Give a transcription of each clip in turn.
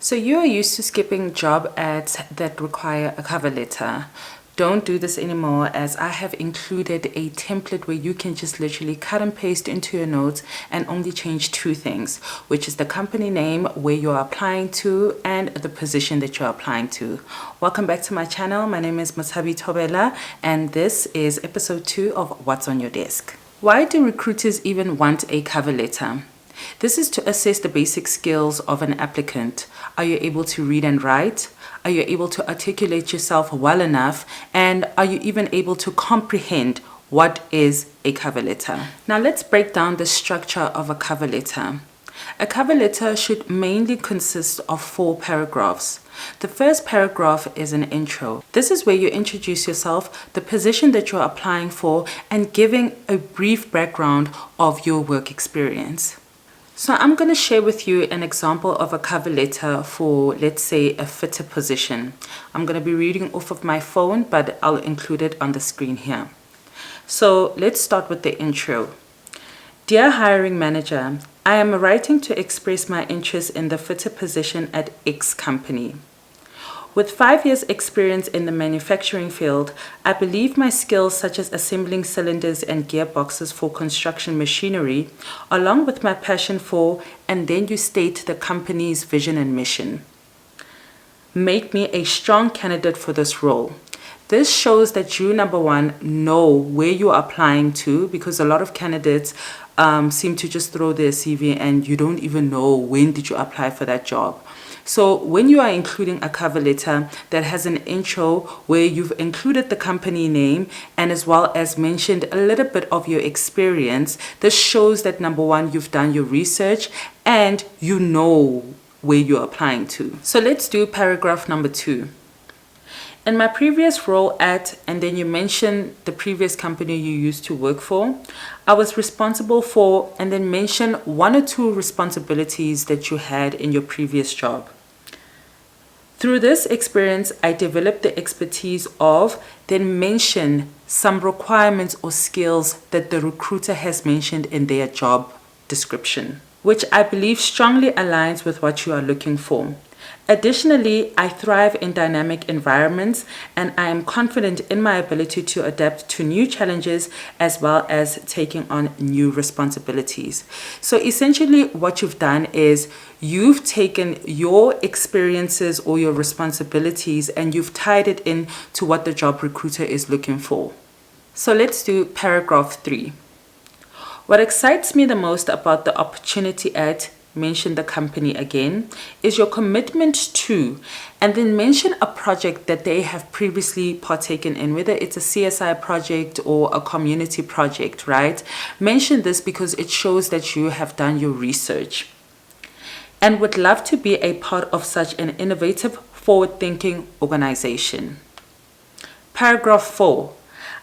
So you are used to skipping job ads that require a cover letter. Don't do this anymore, as I have included a template where you can just literally cut and paste into your notes and only change two things, which is the company name, where you're applying to, and the position that you're applying to. Welcome back to my channel. My name is Masabi Tobela, and this is episode 2 of What's on Your Desk. Why do recruiters even want a cover letter? This is to assess the basic skills of an applicant. Are you able to read and write? Are you able to articulate yourself well enough? And are you even able to comprehend what is a cover letter? Now let's break down the structure of a cover letter. A cover letter should mainly consist of 4 paragraphs. The first paragraph is an intro. This is where you introduce yourself, the position that you're applying for, and giving a brief background of your work experience. So I'm going to share with you an example of a cover letter for, let's say, a fitter position. I'm going to be reading off of my phone, but I'll include it on the screen here. So let's start with the intro. Dear hiring manager, I am writing to express my interest in the fitter position at X company. With 5 years experience in the manufacturing field, I believe my skills such as assembling cylinders and gearboxes for construction machinery, along with my passion for, and then you state the company's vision and mission, make me a strong candidate for this role. This shows that you, number one, know where you're applying to, because a lot of candidates seem to just throw their CV and you don't even know when did you apply for that job. So when you are including a cover letter that has an intro where you've included the company name and as well as mentioned a little bit of your experience, this shows that, number one, you've done your research and you know where you're applying to. So let's do paragraph number 2. In my previous role at, and then you mention the previous company you used to work for, I was responsible for, and then mention 1 or 2 responsibilities that you had in your previous job. Through this experience, I developed the expertise of, then mention some requirements or skills that the recruiter has mentioned in their job description, which I believe strongly aligns with what you are looking for. Additionally, I thrive in dynamic environments and I am confident in my ability to adapt to new challenges as well as taking on new responsibilities. So essentially what you've done is you've taken your experiences or your responsibilities and you've tied it in to what the job recruiter is looking for. So let's do paragraph 3. What excites me the most about the opportunity at, mention the company again, is your commitment to, and then mention a project that they have previously partaken in, whether it's a CSI project or a community project, right? Mention this because it shows that you have done your research and would love to be a part of such an innovative, forward-thinking organization. Paragraph 4.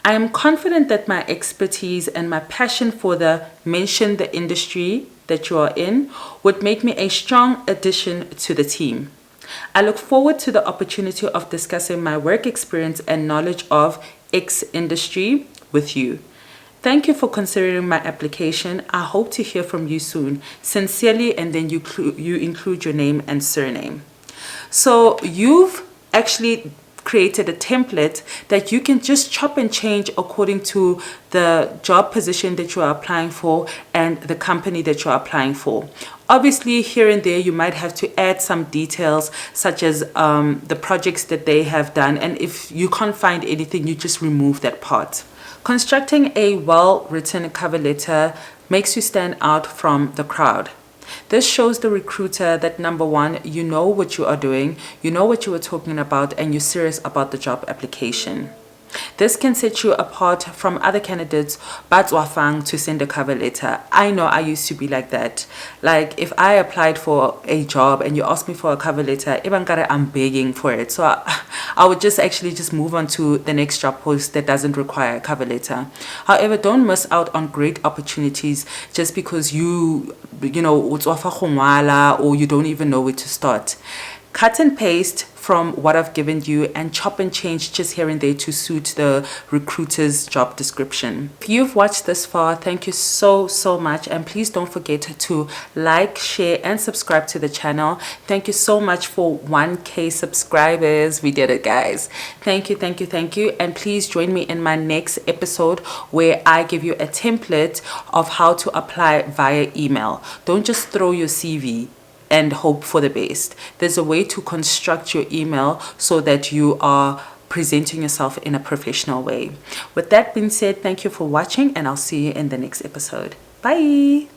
I am confident that my expertise and my passion for mention the industry that you are in would make me a strong addition to the team. I look forward to the opportunity of discussing my work experience and knowledge of X industry with you. Thank you for considering my application. I hope to hear from you soon. Sincerely, and then you include your name and surname. So you've actually created a template that you can just chop and change according to the job position that you are applying for and the company that you are applying for. Obviously, here and there, you might have to add some details such as the projects that they have done. And if you can't find anything, you just remove that part. Constructing a well-written cover letter makes you stand out from the crowd. This shows the recruiter that, number one, you know what you are doing, you know what you are talking about, and you're serious about the job application. This can set you apart from other candidates but wafang to send a cover letter. I know I used to be like that. Like if I applied for a job and you asked me for a cover letter, I'm begging for it. So I would just move on to the next job post that doesn't require a cover letter. However, don't miss out on great opportunities just because you know, or you don't even know where to start. cut and paste from what I've given you and chop and change just here and there to suit the recruiter's job description. If you've watched this far, thank you so much, and please don't forget to like, share and subscribe to the channel. Thank you so much for 1K subscribers. We did it, guys. Thank you, and please join me in my next episode where I give you a template of how to apply via email. Don't just throw your CV and hope for the best. There's a way to construct your email so that you are presenting yourself in a professional way. With that being said, thank you for watching, and I'll see you in the next episode. Bye.